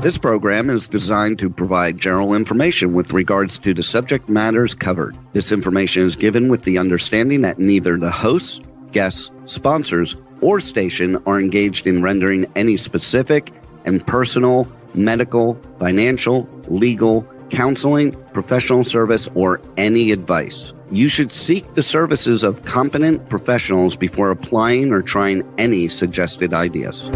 This program is designed to provide general information with regards to the subject matters covered. This information is given with the understanding that neither the hosts, guests, sponsors, or station are engaged in rendering any specific and personal, medical, financial, legal, counseling, professional service, or any advice. You should seek the services of competent professionals before applying or trying any suggested ideas.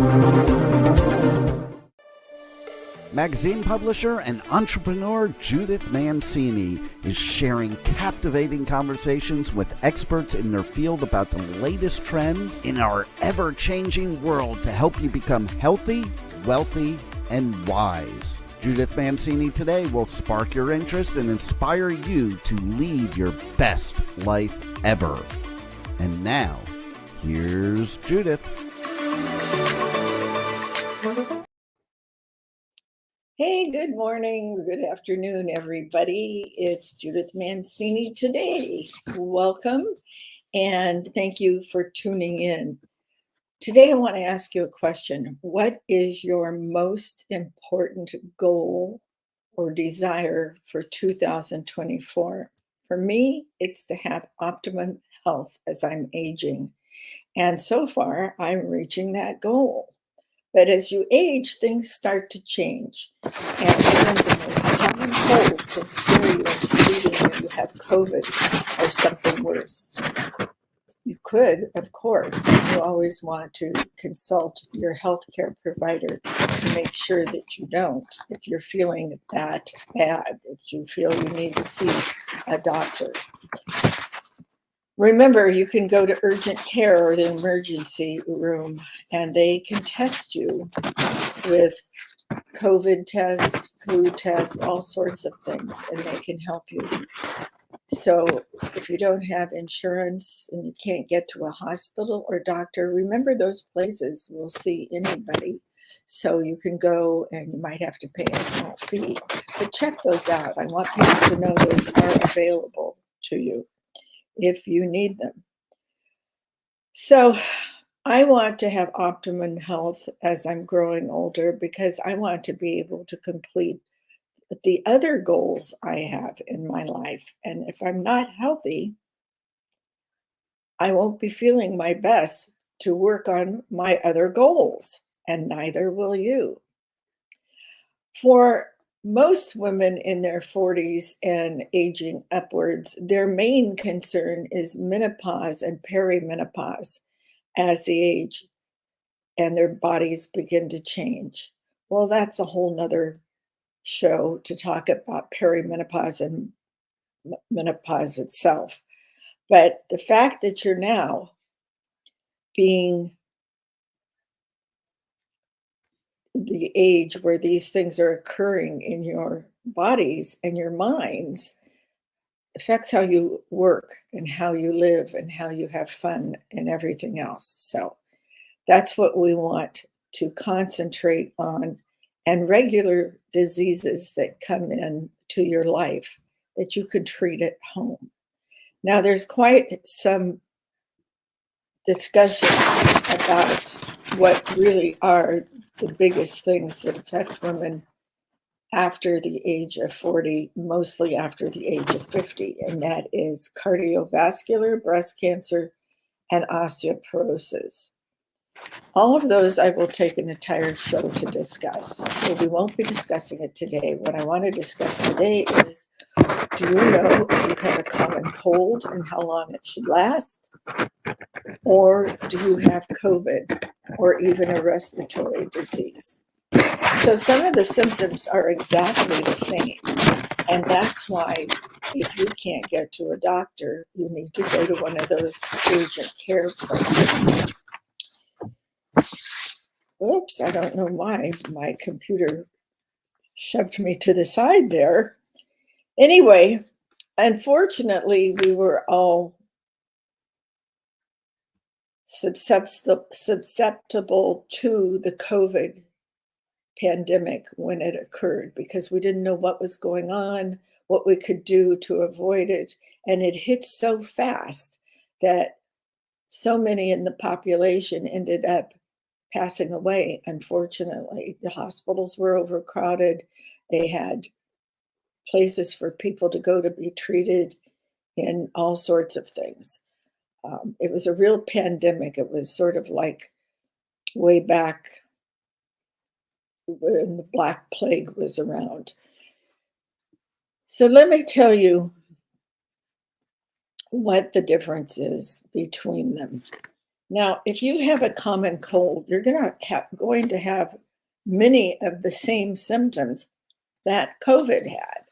Magazine publisher and entrepreneur Judith Mancini is sharing captivating conversations with experts in their field about the latest trends in our ever-changing world to help you become healthy, wealthy, and wise. Judith Mancini Today will spark your interest and inspire you to lead your best life ever. And now, here's Judith. Hey, good morning, good afternoon, everybody. It's Judith Mancini Today. Welcome, and thank you for tuning in. Today, I want to ask you a question. What is your most important goal or desire for 2024? For me, it's to have optimum health as I'm aging. And so far, I'm reaching that goal. But as you age, things start to change. And even the most common cold can scare you into believing that you have COVID or something worse. You could, of course, you always want to consult your healthcare provider to make sure that you don't. If you're feeling that bad, if you feel you need to see a doctor. Remember, you can go to urgent care or the emergency room, and they can test you with COVID test, flu test, all sorts of things, and they can help you. So if you don't have insurance and you can't get to a hospital or doctor, remember those places will see anybody. So you can go and you might have to pay a small fee, but check those out. I want people to know those are available to you if you need them. So I want to have optimum health as I'm growing older because I want to be able to complete the other goals I have in my life. And if I'm not healthy, I won't be feeling my best to work on my other goals, and neither will you. For most women in their 40s and aging upwards, their main concern is menopause and perimenopause as they age and their bodies begin to change. Well, that's a whole nother show to talk about perimenopause and menopause itself. But the fact that you're now being the age where these things are occurring in your bodies and your minds affects how you work and how you live and how you have fun and everything else. So that's what we want to concentrate on, and regular diseases that come in to your life that you could treat at home. Now, there's quite some discussion about what really are the biggest things that affect women after the age of 40, mostly after the age of 50, and that is cardiovascular, breast cancer, and osteoporosis. All of those I will take an entire show to discuss, so we won't be discussing it today. What I want to discuss today is, do you know if you have a common cold and how long it should last? Or do you have COVID or even a respiratory disease? So some of the symptoms are exactly the same. And that's why if you can't get to a doctor, you need to go to one of those urgent care places. Oops, I don't know why my computer shoved me to the side there. Anyway, unfortunately, we were all susceptible to the COVID pandemic when it occurred because we didn't know what was going on, what we could do to avoid it. And it hit so fast that so many in the population ended up passing away, unfortunately. The hospitals were overcrowded. They had places for people to go to be treated in all sorts of things. It was a real pandemic. It was sort of like way back when the Black Plague was around. So let me tell you what the difference is between them. Now, if you have a common cold, you're going to have many of the same symptoms that COVID had.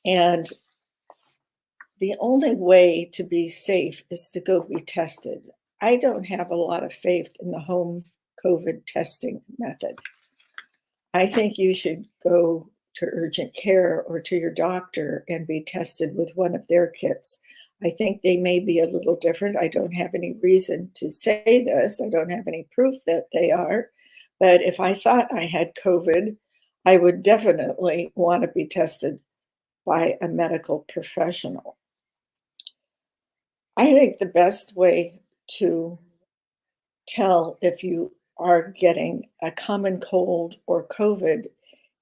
And the only way to be safe is to go be tested. I don't have a lot of faith in the home COVID testing method. I think you should go to urgent care or to your doctor and be tested with one of their kits. I think they may be a little different. I don't have any reason to say this. I don't have any proof that they are. But if I thought I had COVID, I would definitely want to be tested by a medical professional. I think the best way to tell if you are getting a common cold or COVID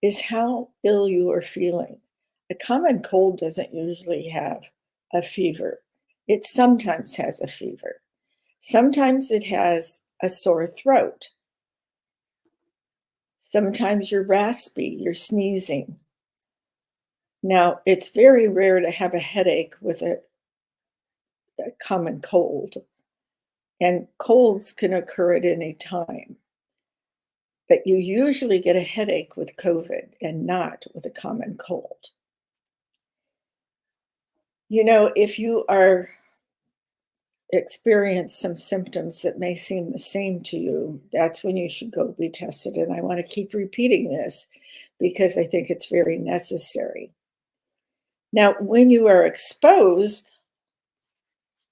is how ill you are feeling. A common cold doesn't usually have a fever. It sometimes has a fever. Sometimes it has a sore throat. Sometimes you're raspy, you're sneezing. Now, it's very rare to have a headache with a common cold, and colds can occur at any time. But you usually get a headache with COVID and not with a common cold. You know, if you are experience some symptoms that may seem the same to you, that's when you should go be tested. And I want to keep repeating this because I think it's very necessary. Now, when you are exposed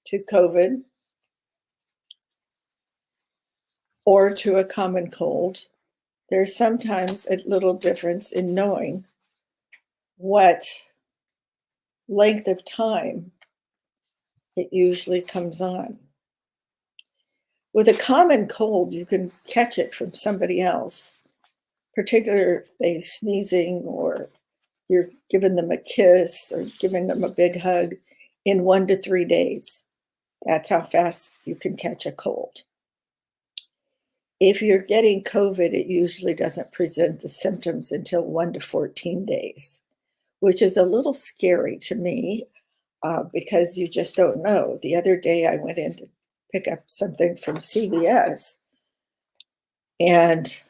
to COVID or to a common cold, there's sometimes a little difference in knowing what length of time it usually comes on. With a common cold, you can catch it from somebody else, particularly if they're sneezing or you're giving them a kiss or giving them a big hug in 1 to 3 days. That's how fast you can catch a cold. If you're getting COVID, it usually doesn't present the symptoms until 1 to 14 days, which is a little scary to me because you just don't know. The other day I went in to pick up something from CVS and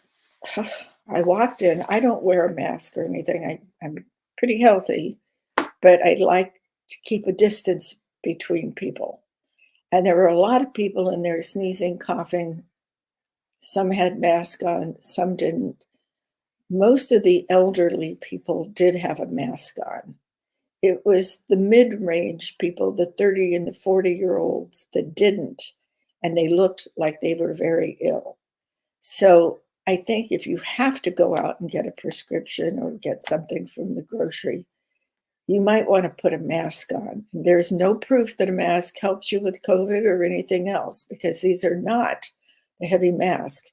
I walked in. I don't wear a mask or anything. I'm pretty healthy, but I like to keep a distance between people. And there were a lot of people in there sneezing, coughing. Some had masks on, some didn't. Most of the elderly people did have a mask on. It was the mid-range people, the 30 and the 40-year-olds that didn't, and they looked like they were very ill. So I think if you have to go out and get a prescription or get something from the grocery, you might want to put a mask on. There's no proof that a mask helps you with COVID or anything else because these are not the heavy mask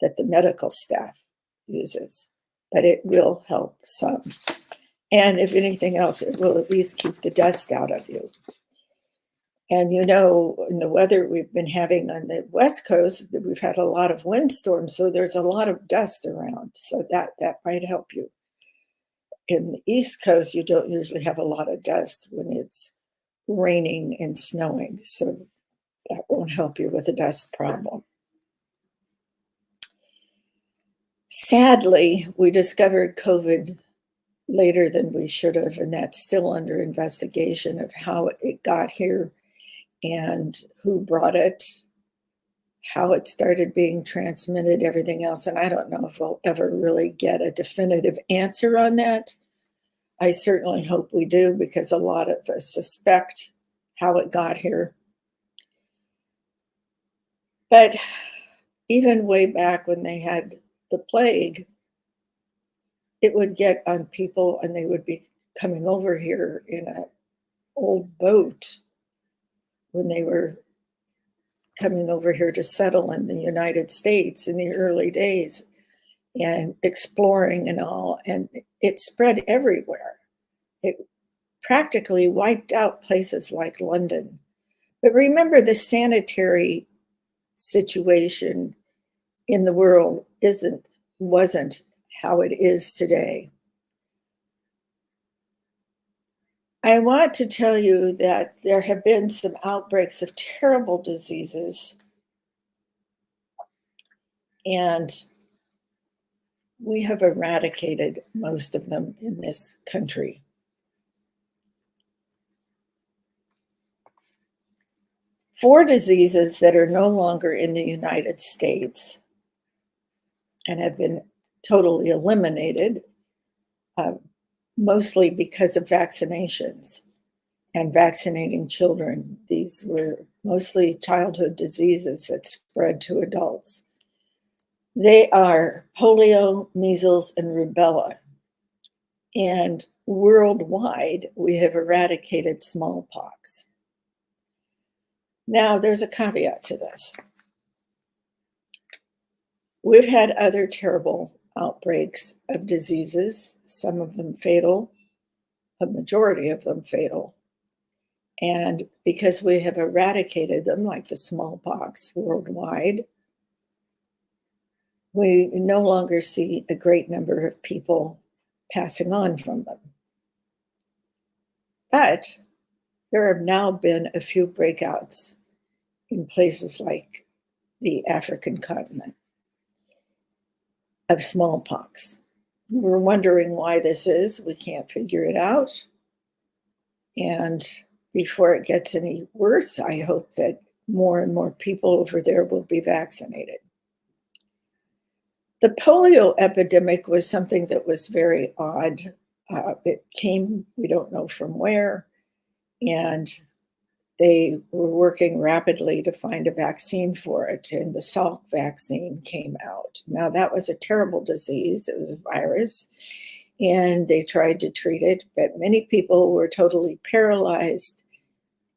that the medical staff uses, but it will help some. And if anything else, it will at least keep the dust out of you. And you know, in the weather we've been having on the West Coast, we've had a lot of windstorms, so there's a lot of dust around. So that might help you. In the East Coast, you don't usually have a lot of dust when it's raining and snowing. So that won't help you with the dust problem. Sadly, we discovered COVID later than we should have, and that's still under investigation of how it got here and who brought it, how it started being transmitted, everything else. And I don't know if we'll ever really get a definitive answer on that. I certainly hope we do because a lot of us suspect how it got here. But even way back when they had the plague, it would get on people and they would be coming over here in an old boat when they were coming over here to settle in the United States in the early days and exploring and all, and it spread everywhere. It practically wiped out places like London. But remember, the sanitary situation in the world wasn't how it is today. I want to tell you that there have been some outbreaks of terrible diseases, and we have eradicated most of them in this country. Four diseases that are no longer in the United States and have been totally eliminated, mostly because of vaccinations and vaccinating children. These were mostly childhood diseases that spread to adults. They are polio, measles, and rubella. And worldwide, we have eradicated smallpox. Now, there's a caveat to this. We've had other terrible outbreaks of diseases, some of them fatal, a majority of them fatal. And because we have eradicated them, like the smallpox worldwide, we no longer see a great number of people passing on from them. But there have now been a few breakouts in places like the African continent of smallpox. We're wondering why this is. We can't figure it out. And before it gets any worse, I hope that more and more people over there will be vaccinated. The polio epidemic was something that was very odd. It came, we don't know from where, and they were working rapidly to find a vaccine for it, and the Salk vaccine came out. Now, that was a terrible disease. It was a virus, and they tried to treat it, but many people were totally paralyzed,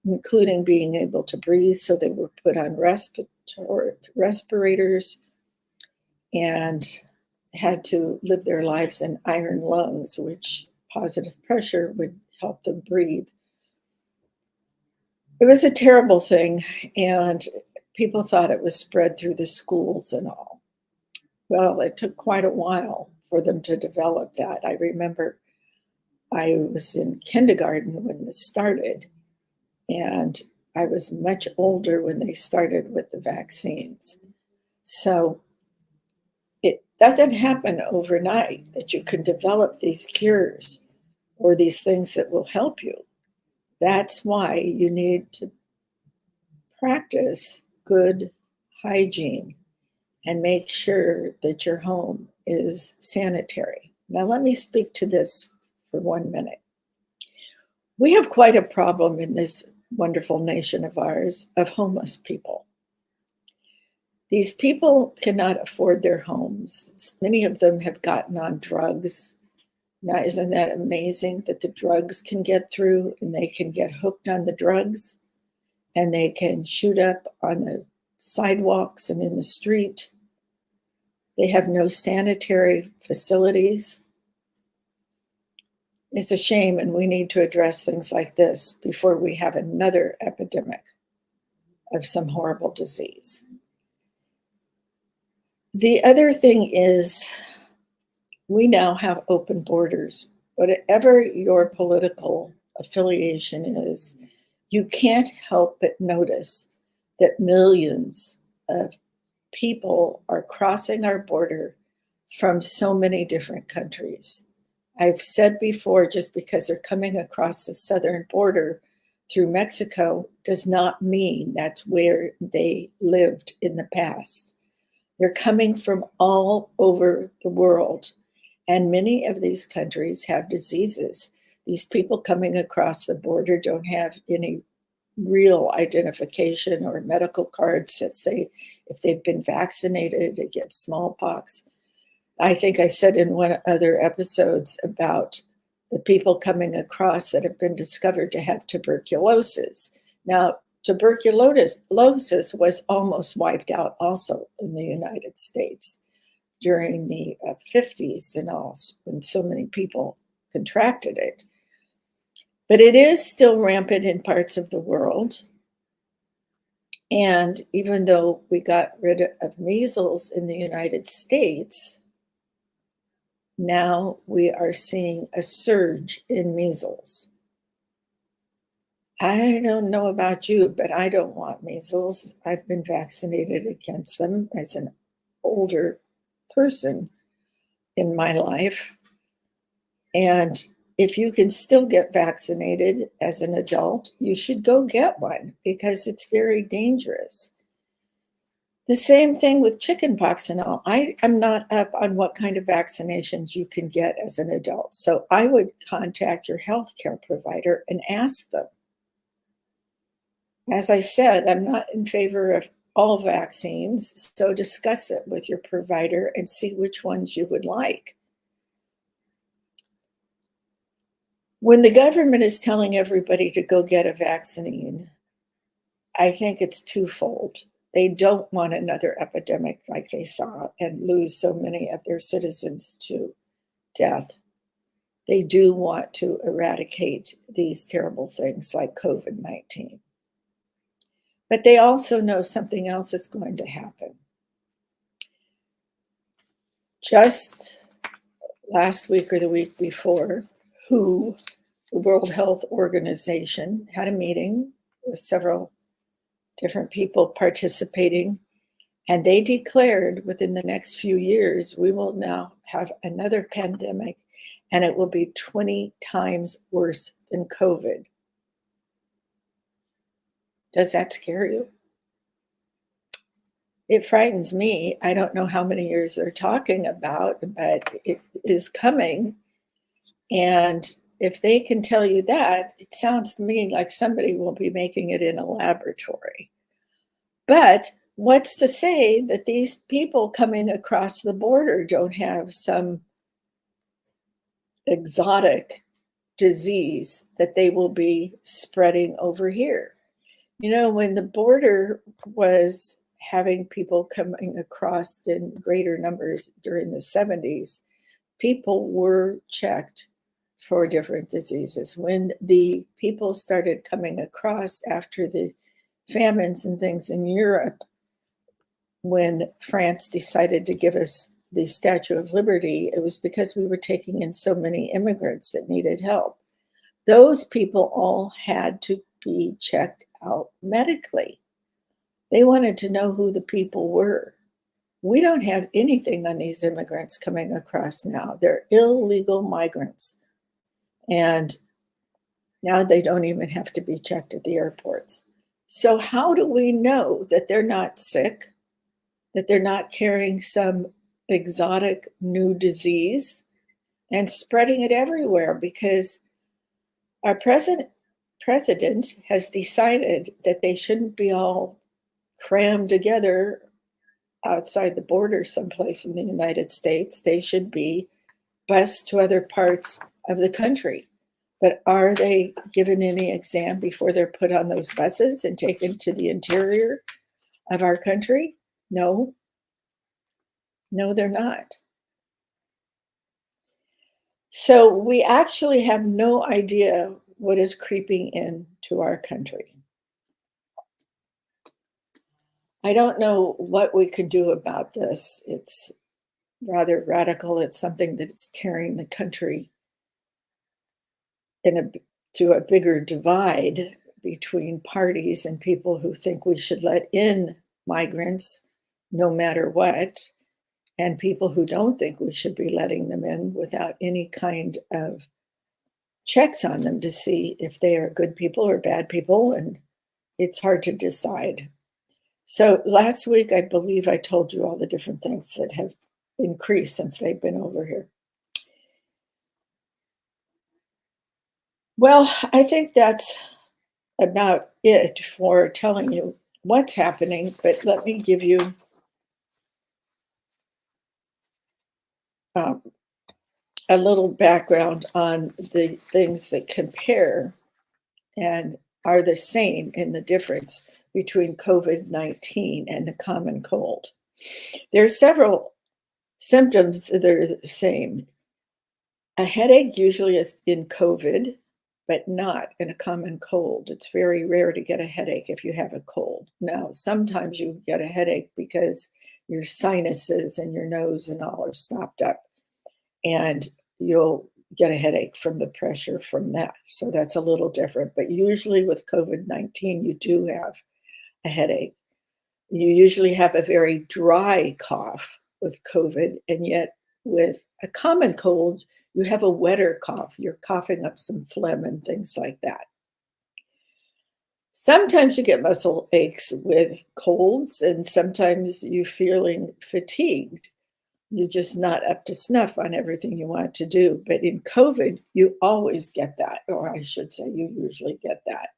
including being able to breathe, so they were put on respirators and had to live their lives in iron lungs, which positive pressure would help them breathe. It was a terrible thing, and people thought it was spread through the schools and all. Well, it took quite a while for them to develop that. I remember I was in kindergarten when this started, and I was much older when they started with the vaccines. So it doesn't happen overnight that you can develop these cures or these things that will help you. That's why you need to practice good hygiene and make sure that your home is sanitary. Now, let me speak to this for 1 minute. We have quite a problem in this wonderful nation of ours of homeless people. These people cannot afford their homes. Many of them have gotten on drugs. Now, isn't that amazing that the drugs can get through and they can get hooked on the drugs and they can shoot up on the sidewalks and in the street? They have no sanitary facilities. It's a shame, and we need to address things like this before we have another epidemic of some horrible disease. The other thing is, we now have open borders. Whatever your political affiliation is, you can't help but notice that millions of people are crossing our border from so many different countries. I've said before, just because they're coming across the southern border through Mexico does not mean that's where they lived in the past. They're coming from all over the world, and many of these countries have diseases. These people coming across the border don't have any real identification or medical cards that say if they've been vaccinated against smallpox. I think I said in one other episodes about the people coming across that have been discovered to have tuberculosis. Now, tuberculosis was almost wiped out also in the United States during the 50s and all, when so many people contracted it. But it is still rampant in parts of the world. And even though we got rid of measles in the United States, now we are seeing a surge in measles. I don't know about you, but I don't want measles. I've been vaccinated against them as an older person in my life. And if you can still get vaccinated as an adult, you should go get one because it's very dangerous. The same thing with chickenpox and all. I'm not up on what kind of vaccinations you can get as an adult. So I would contact your healthcare provider and ask them. As I said, I'm not in favor of all vaccines, so discuss it with your provider and see which ones you would like. When the government is telling everybody to go get a vaccine, I think it's twofold. They don't want another epidemic like they saw and lose so many of their citizens to death. They do want to eradicate these terrible things like COVID-19. But they also know something else is going to happen. Just last week or the week before, WHO, the World Health Organization, had a meeting with several different people participating, and they declared within the next few years, we will now have another pandemic, and it will be 20 times worse than COVID. Does that scare you? It frightens me. I don't know how many years they're talking about, but it is coming. And if they can tell you that, it sounds to me like somebody will be making it in a laboratory. But what's to say that these people coming across the border don't have some exotic disease that they will be spreading over here? You know, when the border was having people coming across in greater numbers during the 70s, people were checked for different diseases. When the people started coming across after the famines and things in Europe, when France decided to give us the Statue of Liberty, it was because we were taking in so many immigrants that needed help. Those people all had to be checked out medically. They wanted to know who the people were. We don't have anything on these immigrants coming across now. They're illegal migrants. And now they don't even have to be checked at the airports. So how do we know that they're not sick, that they're not carrying some exotic new disease and spreading it everywhere? Because our president has decided that they shouldn't be all crammed together outside the border someplace in the United States. They should be bused to other parts of the country. But are they given any exam before they're put on those buses and taken to the interior of our country? No. No, they're not. So we actually have no idea what is creeping into our country. I don't know what we could do about this. It's rather radical. It's something that's tearing the country to a bigger divide between parties and people who think we should let in migrants no matter what, and people who don't think we should be letting them in without any kind of checks on them to see if they are good people or bad people, and it's hard to decide. So last week, I believe I told you all the different things that have increased since they've been over here. Well, I think that's about it for telling you what's happening, but let me give you a little background on the things that compare and are the same in the difference between COVID-19 and the common cold. There are several symptoms that are the same. A headache usually is in COVID, but not in a common cold. It's very rare to get a headache if you have a cold. Now, sometimes you get a headache because your sinuses and your nose and all are stopped up, and you'll get a headache from the pressure from that. So that's a little different. But usually with COVID-19, you do have a headache. You usually have a very dry cough with COVID, and yet with a common cold, you have a wetter cough. You're coughing up some phlegm and things like that. Sometimes you get muscle aches with colds, and sometimes you're feeling fatigued. You're just not up to snuff on everything you want to do. But in COVID, you always get that, or I should say, you usually get that.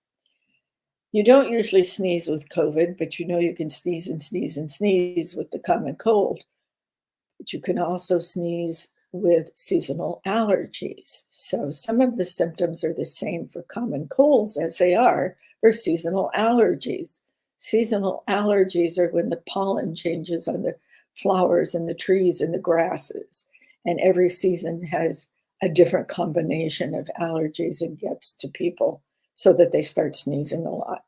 You don't usually sneeze with COVID, but you know you can sneeze and sneeze and sneeze with the common cold. But you can also sneeze with seasonal allergies. So some of the symptoms are the same for common colds as they are for seasonal allergies. Seasonal allergies are when the pollen changes on the flowers and the trees and the grasses. And every season has a different combination of allergies and gets to people so that they start sneezing a lot.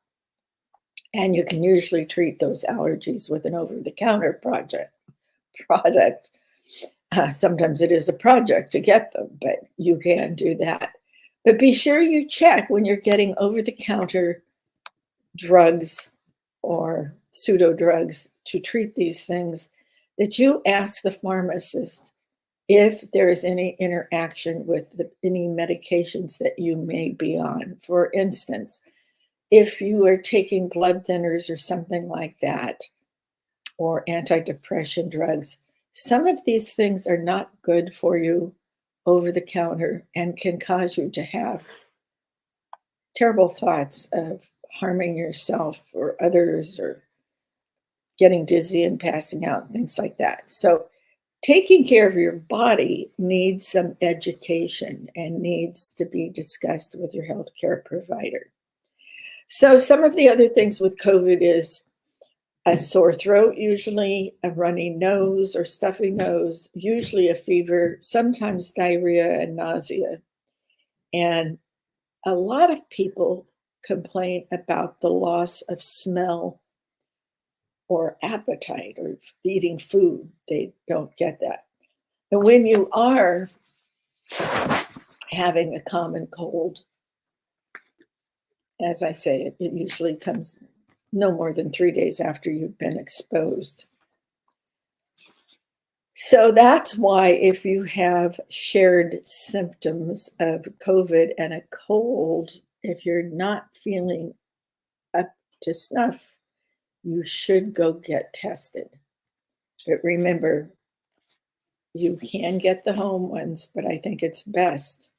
And you can usually treat those allergies with an over-the-counter product. Sometimes it is a project to get them, but you can do that. But be sure you check when you're getting over-the-counter drugs or pseudo drugs to treat these things, that you ask the pharmacist if there is any interaction with any medications that you may be on. For instance, if you are taking blood thinners or something like that, or antidepressant drugs, some of these things are not good for you over the counter and can cause you to have terrible thoughts of harming yourself or others, or getting dizzy and passing out, and things like that. So taking care of your body needs some education and needs to be discussed with your healthcare provider. So some of the other things with COVID is a sore throat, usually a runny nose or stuffy nose, usually a fever, sometimes diarrhea and nausea. And a lot of people complain about the loss of smell or appetite or eating food. They don't get that. And when you are having a common cold, as I say, it usually comes no more than 3 days after you've been exposed. So that's why if you have shared symptoms of COVID and a cold, if you're not feeling up to snuff, you should go get tested. But remember, you can get the home ones, but I think it's best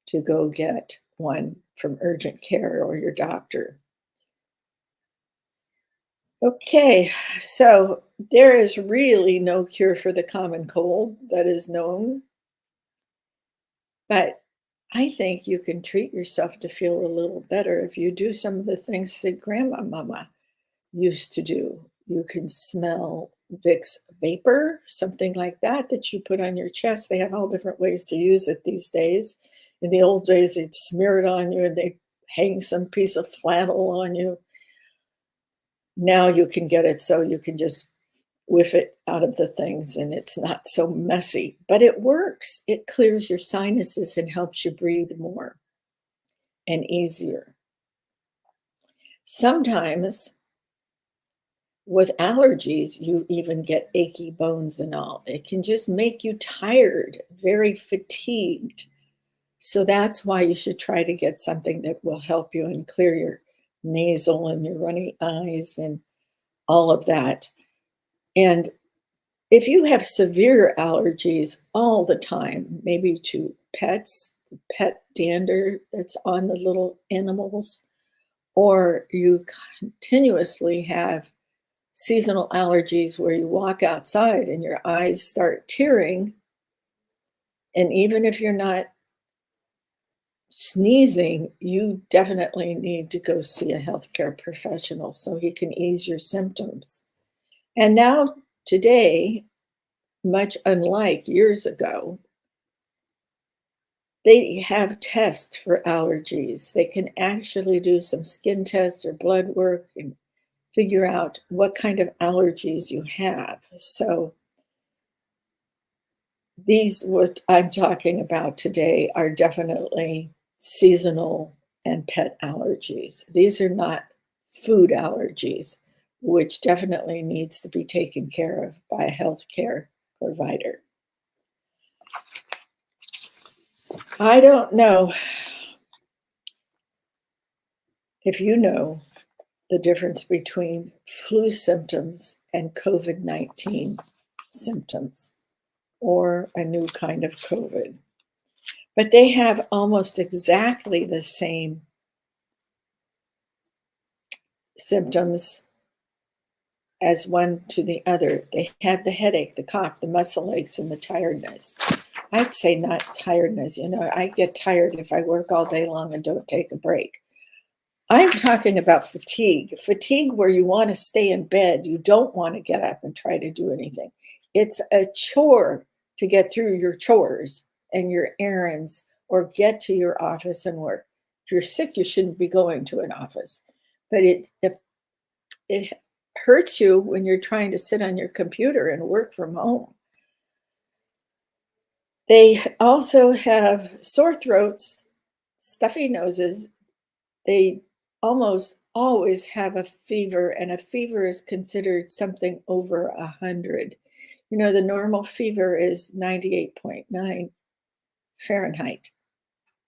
to go get one from urgent care or your doctor. Okay, so there is really no cure for the common cold that is known, but I think you can treat yourself to feel a little better if you do some of the things that Grandma Mama used to do. You can smell Vicks Vapor, something like that, that you put on your chest. They have all different ways to use it these days. In the old days, they'd smear it on you and they'd hang some piece of flannel on you. Now you can get it so you can just whiff it out of the things and it's not so messy, but it works. It clears your sinuses and helps you breathe more and easier. Sometimes with allergies, you even get achy bones and all. It can just make you tired, very fatigued. So that's why you should try to get something that will help you and clear your nasal and your runny eyes and all of that. And if you have severe allergies all the time, maybe to pets, pet dander that's on the little animals, or you continuously have seasonal allergies where you walk outside and your eyes start tearing, and even if you're not sneezing, you definitely need to go see a healthcare professional so he can ease your symptoms. And now, today, much unlike years ago, they have tests for allergies. They can actually do some skin tests or blood work and figure out what kind of allergies you have. So, these, what I'm talking about today, are definitely seasonal and pet allergies. These are not food allergies, which definitely needs to be taken care of by a healthcare provider. I don't know if you know the difference between flu symptoms and COVID-19 symptoms, or a new kind of COVID. But they have almost exactly the same symptoms as one to the other. They have the headache, the cough, the muscle aches, and the tiredness. I'd say not tiredness. I get tired if I work all day long and don't take a break. I'm talking about fatigue where you want to stay in bed. You don't want to get up and try to do anything. It's a chore to get through your chores and your errands or get to your office and work. If you're sick, you shouldn't be going to an office. But if it hurts you when you're trying to sit on your computer and work from home. They also have sore throats, stuffy noses. They almost always have a fever, and a fever is considered something over 100. The normal fever is 98.9 Fahrenheit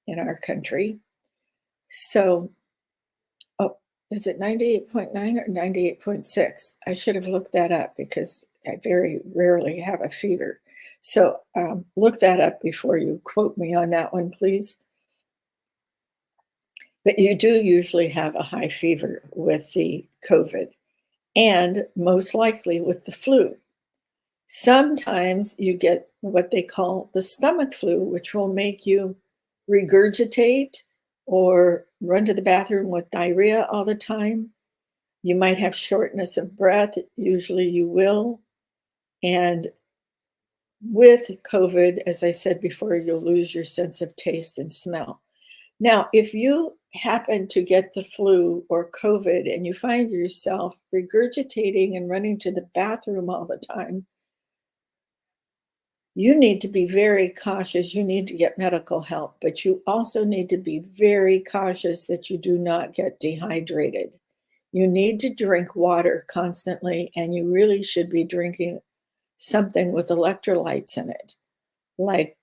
in our country. So, is it 98.9 or 98.6? I should have looked that up because I very rarely have a fever. So look that up before you quote me on that one, please. But you do usually have a high fever with the COVID, and most likely with the flu. Sometimes you get what they call the stomach flu, which will make you regurgitate or run to the bathroom with diarrhea all the time. You might have shortness of breath. Usually you will. And with COVID, as I said before, you'll lose your sense of taste and smell. Now, if you happen to get the flu or COVID and you find yourself regurgitating and running to the bathroom all the time, you need to be very cautious. You need to get medical help, but you also need to be very cautious that you do not get dehydrated. You need to drink water constantly, and you really should be drinking something with electrolytes in it, like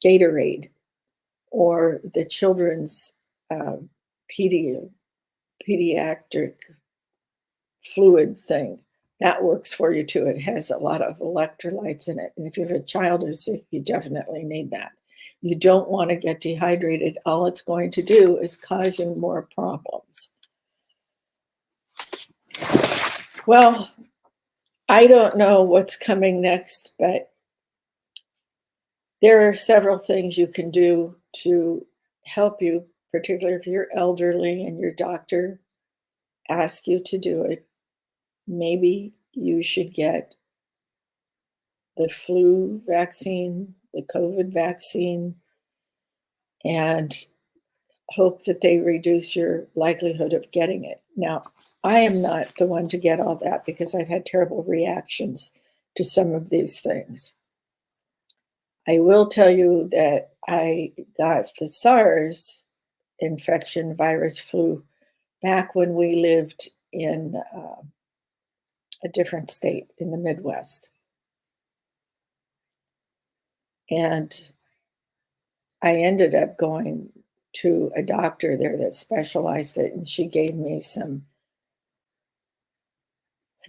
Gatorade or the children's pediatric fluid thing. That works for you too. It has a lot of electrolytes in it. And if you have a child who's sick, you definitely need that. You don't want to get dehydrated. All it's going to do is cause you more problems. Well, I don't know what's coming next, but there are several things you can do to help you, particularly if you're elderly and your doctor asks you to do it. Maybe you should get the flu vaccine, the COVID vaccine, and hope that they reduce your likelihood of getting it. Now, I am not the one to get all that because I've had terrible reactions to some of these things. I will tell you that I got the SARS infection, virus flu, back when we lived in a different state in the Midwest. And I ended up going to a doctor there that specialized it, and she gave me some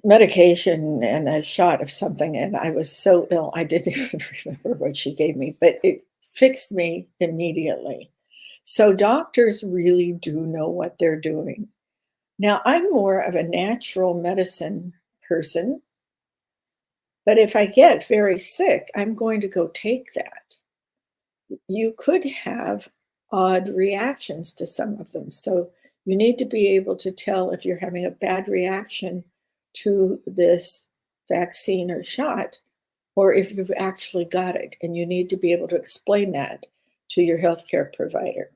medication and a shot of something, and I was so ill, I didn't even remember what she gave me, but it fixed me immediately. So doctors really do know what they're doing. Now, I'm more of a natural medicine person, but if I get very sick, I'm going to go take that. You could have odd reactions to some of them. So you need to be able to tell if you're having a bad reaction to this vaccine or shot, or if you've actually got it. And you need to be able to explain that to your healthcare provider.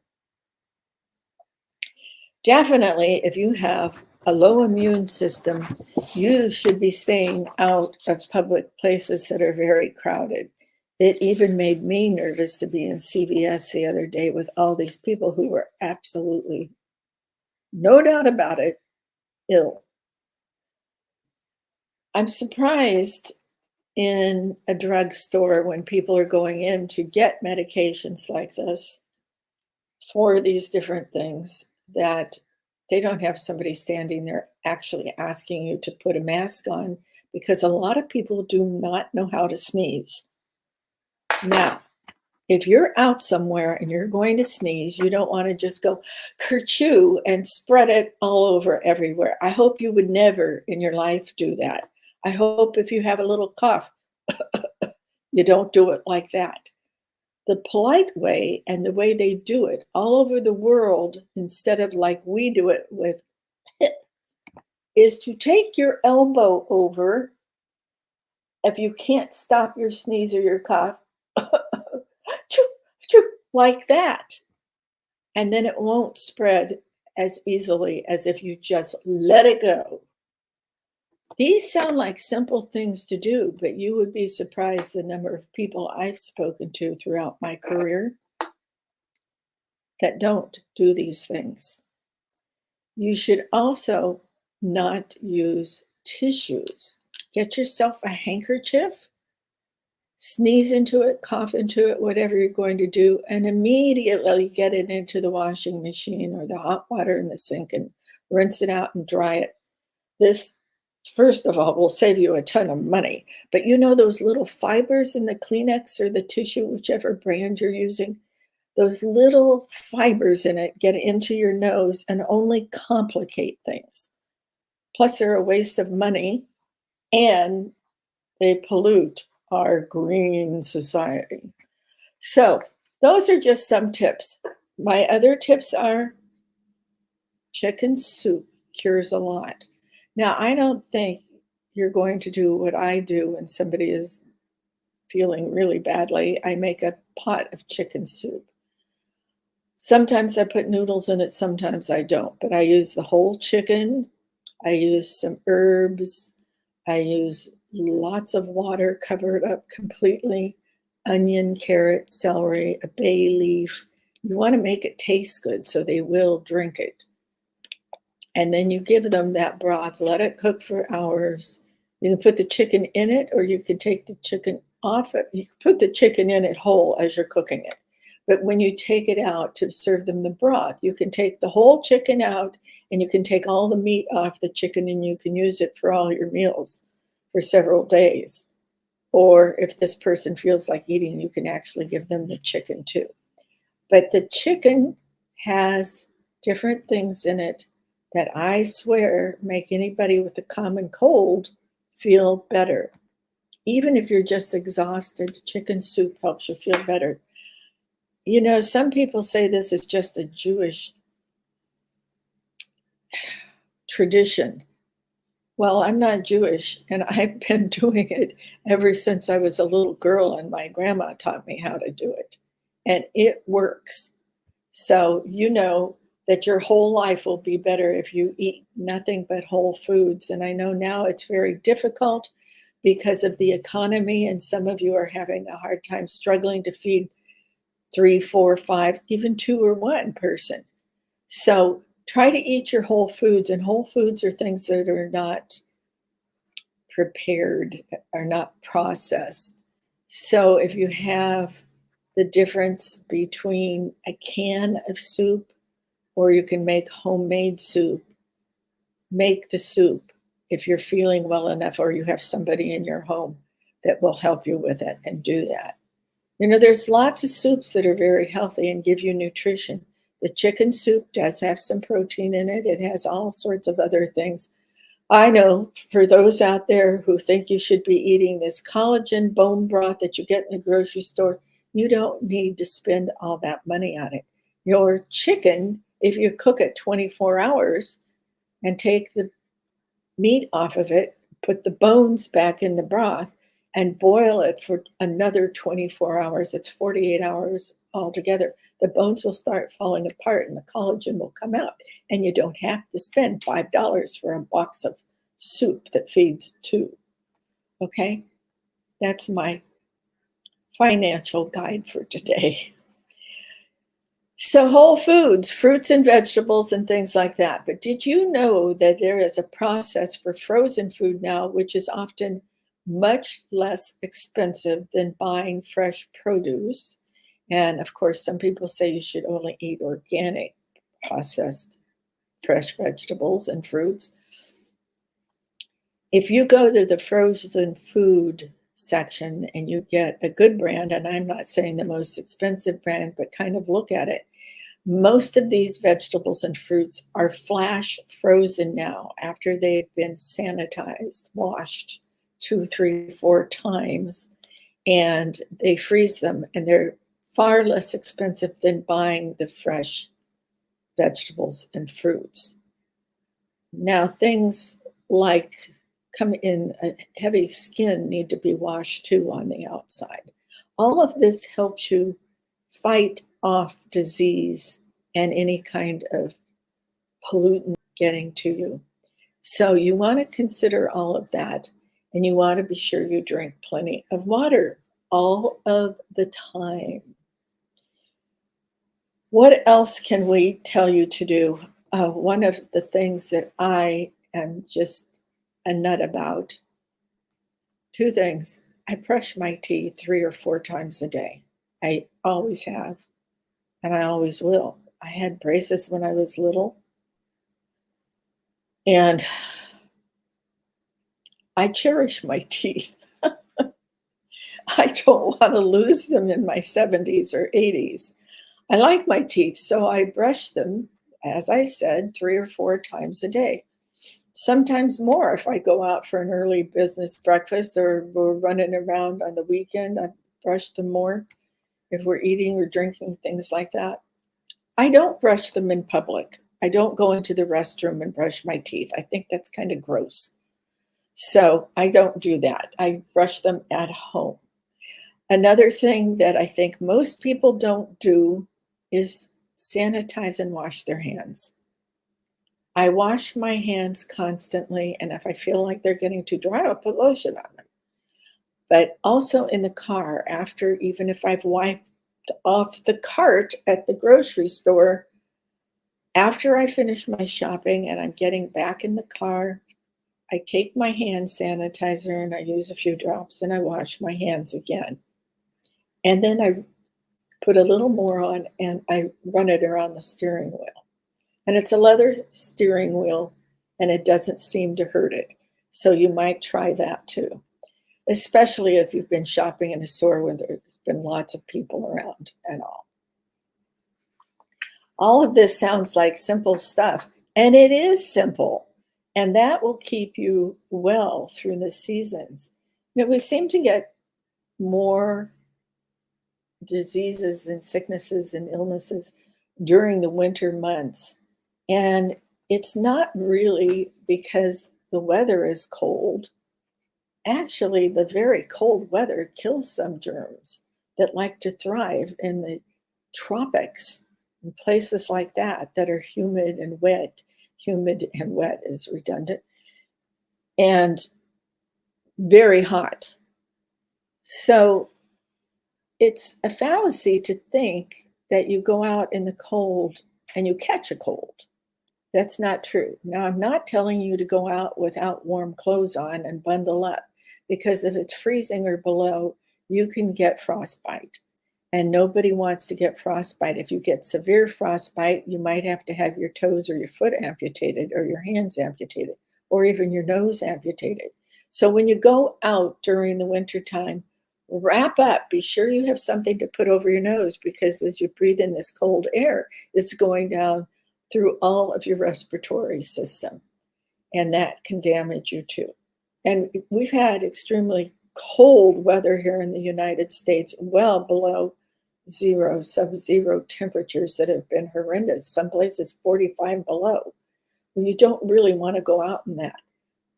Definitely, if you have a low immune system, you should be staying out of public places that are very crowded. It even made me nervous to be in CVS the other day with all these people who were absolutely, no doubt about it, ill. I'm surprised in a drugstore when people are going in to get medications like this for these different things that they don't have somebody standing there actually asking you to put a mask on, because a lot of people do not know how to sneeze. Now, if you're out somewhere and you're going to sneeze, you don't want to just go kerchoo and spread it all over everywhere. I hope you would never in your life do that. I hope if you have a little cough, you don't do it like that. The polite way and the way they do it all over the world, instead of like we do it with, is to take your elbow over if you can't stop your sneeze or your cough, like that. And then it won't spread as easily as if you just let it go. These sound like simple things to do, but you would be surprised the number of people I've spoken to throughout my career that don't do these things. You should also not use tissues. Get yourself a handkerchief, sneeze into it, cough into it, whatever you're going to do, and immediately get it into the washing machine or the hot water in the sink and rinse it out and dry it. This, first of all, will save you a ton of money. But you know those little fibers in the Kleenex or the tissue, whichever brand you're using, those little fibers in it get into your nose and only complicate things. Plus, they're a waste of money and they pollute our green society. So, those are just some tips. My other tips are chicken soup cures a lot. Now, I don't think you're going to do what I do when somebody is feeling really badly. I make a pot of chicken soup. Sometimes I put noodles in it, sometimes I don't, but I use the whole chicken. I use some herbs. I use lots of water, cover it up completely, onion, carrot, celery, a bay leaf. You want to make it taste good so they will drink it. And then you give them that broth, let it cook for hours. You can put the chicken in it, or you can take the chicken off it. You can put the chicken in it whole as you're cooking it. But when you take it out to serve them the broth, you can take the whole chicken out and you can take all the meat off the chicken and you can use it for all your meals for several days. Or if this person feels like eating, you can actually give them the chicken too. But the chicken has different things in it that I swear make anybody with a common cold feel better. Even if you're just exhausted, chicken soup helps you feel better. You know, some people say this is just a Jewish tradition. Well, I'm not Jewish, and I've been doing it ever since I was a little girl, and my grandma taught me how to do it. And it works. So you know that your whole life will be better if you eat nothing but whole foods. And I know now it's very difficult because of the economy, and some of you are having a hard time struggling to feed 3, 4, 5, even 2 or 1 person. So try to eat your whole foods, and whole foods are things that are not prepared, are not processed. So if you have the difference between a can of soup or you can make homemade soup, make the soup if you're feeling well enough or you have somebody in your home that will help you with it, and do that. You know, there's lots of soups that are very healthy and give you nutrition. The chicken soup does have some protein in it. It has all sorts of other things. I know for those out there who think you should be eating this collagen bone broth that you get in the grocery store, you don't need to spend all that money on it. Your chicken, if you cook it 24 hours and take the meat off of it, put the bones back in the broth, and boil it for another 24 hours, it's 48 hours altogether, the bones will start falling apart and the collagen will come out. And you don't have to spend $5 for a box of soup that feeds two. Okay? That's my financial guide for today. So whole foods, fruits and vegetables and things like that. But did you know that there is a process for frozen food now, which is often much less expensive than buying fresh produce? And of course, some people say you should only eat organic, processed, fresh vegetables and fruits. If you go to the frozen food section and you get a good brand, and I'm not saying the most expensive brand, but kind of look at it, most of these vegetables and fruits are flash frozen now after they've been sanitized, washed 2, 3, 4 times, and they freeze them, and they're far less expensive than buying the fresh vegetables and fruits. Now, things like come in a heavy skin need to be washed too on the outside. All of this helps you fight off disease and any kind of pollutant getting to you. So you want to consider all of that, and you want to be sure you drink plenty of water all of the time. What else can we tell you to do? One of the things that I am just a nut about, 2 things. I brush my teeth 3 or 4 times a day. I always have, and I always will. I had braces when I was little, and I cherish my teeth. I don't want to lose them in my 70s or 80s. I like my teeth, so I brush them, as I said, 3 or 4 times a day. Sometimes more if I go out for an early business breakfast or we're running around on the weekend. I brush them more if we're eating or drinking, things like that. I don't brush them in public. I don't go into the restroom and brush my teeth. I think that's kind of gross. So I don't do that. I brush them at home. Another thing that I think most people don't do is sanitize and wash their hands. I wash my hands constantly, and if I feel like they're getting too dry, I'll put lotion on them. But also in the car, after, even if I've wiped off the cart at the grocery store, after I finish my shopping and I'm getting back in the car, I take my hand sanitizer and I use a few drops and I wash my hands again. And then I put a little more on and I run it around the steering wheel. And it's a leather steering wheel and it doesn't seem to hurt it. So you might try that too, especially if you've been shopping in a store where there's been lots of people around and all. All of this sounds like simple stuff, and it is simple, and that will keep you well through the seasons. We seem to get more diseases and sicknesses and illnesses during the winter months. And it's not really because the weather is cold. Actually, the very cold weather kills some germs that like to thrive in the tropics and places like that that are humid and wet. Humid and wet is redundant. And very hot. So it's a fallacy to think that you go out in the cold and you catch a cold. That's not true. Now, I'm not telling you to go out without warm clothes on and bundle up, because if it's freezing or below, you can get frostbite. And nobody wants to get frostbite. If you get severe frostbite, you might have to have your toes or your foot amputated or your hands amputated or even your nose amputated. So when you go out during the wintertime, wrap up. Be sure you have something to put over your nose, because as you breathe in this cold air, it's going down through all of your respiratory system, and that can damage you too. And we've had extremely cold weather here in the United States, well below zero, sub-zero temperatures that have been horrendous, some places 45 below. You don't really want to go out in that.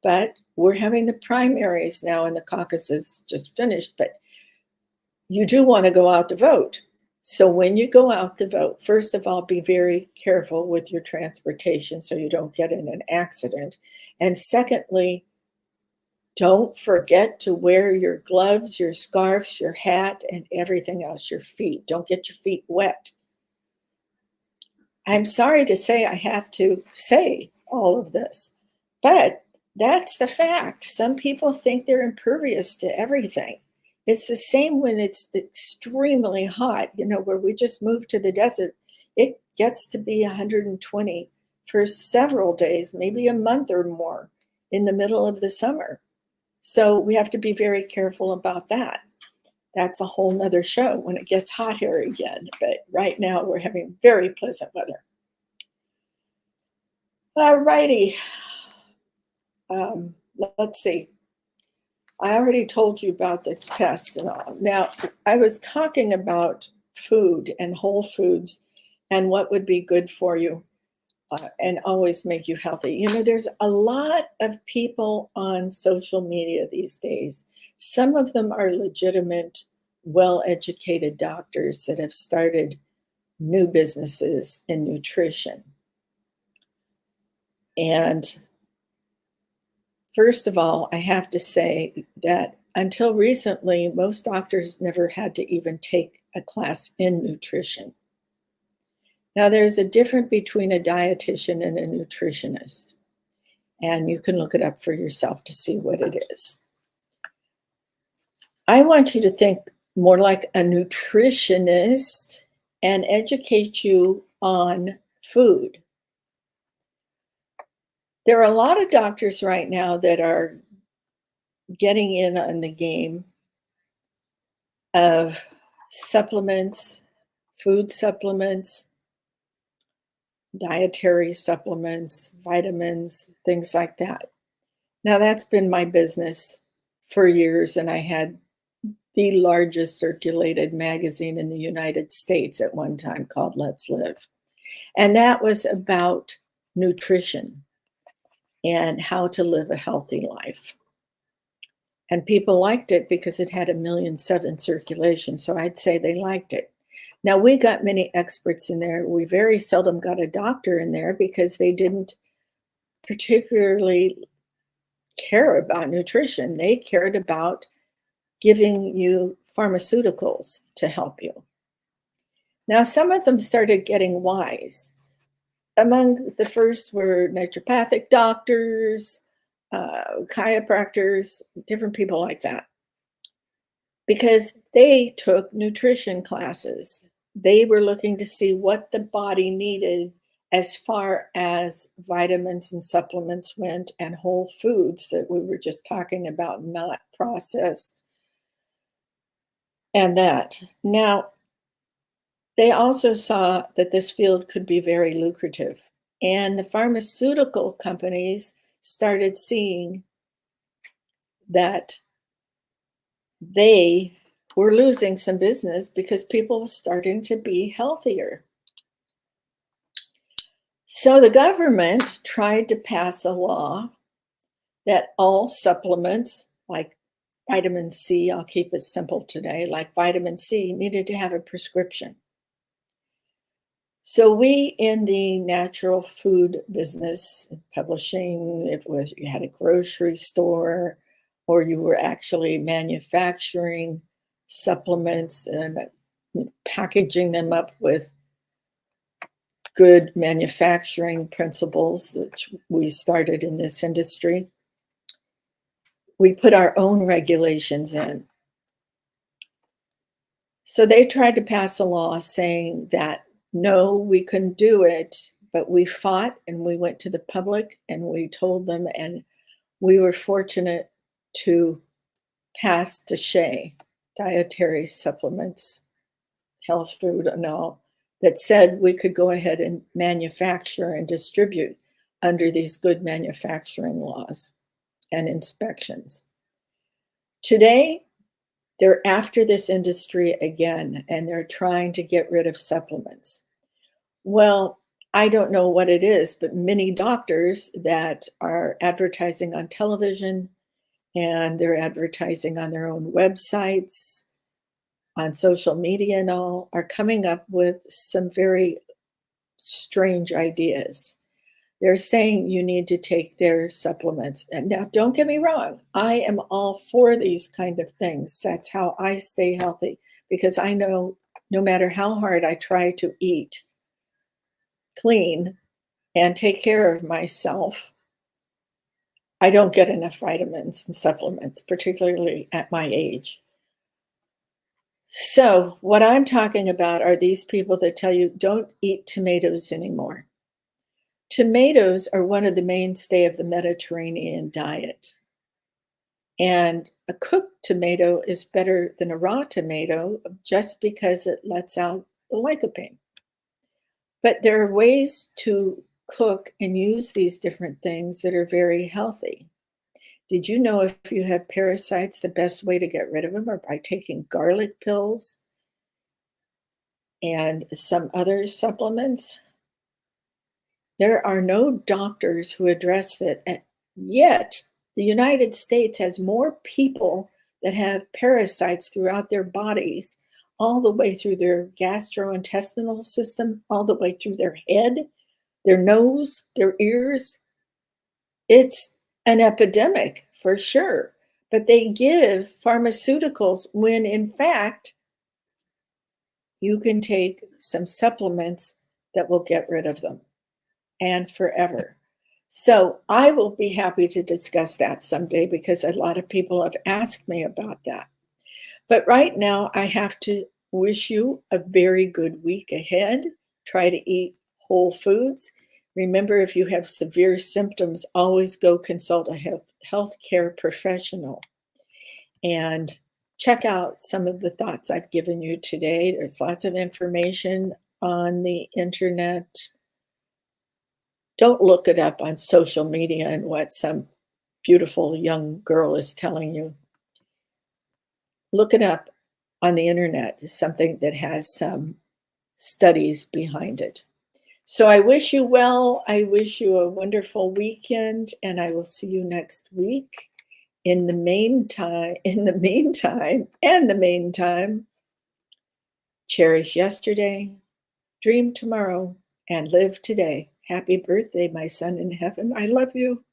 But we're having the primaries now, and the caucus is just finished, but you do want to go out to vote. So when you go out to vote, first of all, be very careful with your transportation so you don't get in an accident. And secondly, don't forget to wear your gloves, your scarves, your hat, and everything else, your feet. Don't get your feet wet. I'm sorry to say I have to say all of this, but that's the fact. Some people think they're impervious to everything. It's the same when it's extremely hot, where we just moved to the desert. It gets to be 120 for several days, maybe a month or more in the middle of the summer. So we have to be very careful about that. That's a whole nother show when it gets hot here again. But right now we're having very pleasant weather. All righty. Let's see. I already told you about the tests and all. Now, I was talking about food and whole foods and what would be good for you and always make you healthy. There's a lot of people on social media these days. Some of them are legitimate, well-educated doctors that have started new businesses in nutrition. And first of all, I have to say that until recently, most doctors never had to even take a class in nutrition. Now, there's a difference between a dietitian and a nutritionist, and you can look it up for yourself to see what it is. I want you to think more like a nutritionist and educate you on food. There are a lot of doctors right now that are getting in on the game of supplements, food supplements, dietary supplements, vitamins, things like that. Now, that's been my business for years, and I had the largest circulated magazine in the United States at one time called Let's Live. And that was about nutrition and how to live a healthy life. And people liked it because it had 1.7 million circulation. So I'd say they liked it. Now, we got many experts in there. We very seldom got a doctor in there because they didn't particularly care about nutrition. They cared about giving you pharmaceuticals to help you. Now, some of them started getting wise. Among the first were naturopathic doctors, chiropractors, different people like that, because they took nutrition classes. They were looking to see what the body needed as far as vitamins and supplements went, and whole foods that we were just talking about, not processed, and that. Now, they also saw that this field could be very lucrative, and the pharmaceutical companies started seeing that they were losing some business because people were starting to be healthier. So the government tried to pass a law that all supplements, like vitamin C, I'll keep it simple today, like vitamin C, needed to have a prescription. So we in the natural food business, publishing, you had a grocery store, or you were actually manufacturing supplements and packaging them up with good manufacturing principles, which we started in this industry. We put our own regulations in. So they tried to pass a law saying that no, we couldn't do it, but we fought and we went to the public and we told them, and we were fortunate to pass DSHEA, dietary supplements, health food and all, that said we could go ahead and manufacture and distribute under these good manufacturing laws and inspections. Today, They're after this industry again, and they're trying to get rid of supplements. Well, I don't know what it is, but many doctors that are advertising on television and they're advertising on their own websites, on social media and all, are coming up with some very strange ideas. They're saying you need to take their supplements. And now, don't get me wrong, I am all for these kind of things. That's how I stay healthy, because I know no matter how hard I try to eat clean and take care of myself, I don't get enough vitamins and supplements, particularly at my age. So, what I'm talking about are these people that tell you don't eat tomatoes anymore. Tomatoes are one of the mainstay of the Mediterranean diet. And a cooked tomato is better than a raw tomato just because it lets out the lycopene. But there are ways to cook and use these different things that are very healthy. Did you know if you have parasites, the best way to get rid of them are by taking garlic pills and some other supplements? There are no doctors who address that. Yet, the United States has more people that have parasites throughout their bodies, all the way through their gastrointestinal system, all the way through their head, their nose, their ears. It's an epidemic for sure. But they give pharmaceuticals when, in fact, you can take some supplements that will get rid of them and forever. So I will be happy to discuss that someday, because a lot of people have asked me about that. But right now, I have to wish you a very good week ahead. Try to eat whole foods. Remember, if you have severe symptoms, always go consult a healthcare professional. And check out some of the thoughts I've given you today. There's lots of information on the internet. Don't look it up on social media and what some beautiful young girl is telling you. Look it up on the internet. It's something that has some studies behind it. So I wish you well. I wish you a wonderful weekend, and I will see you next week. In the meantime, cherish yesterday, dream tomorrow, and live today. Happy birthday, my son in heaven. I love you.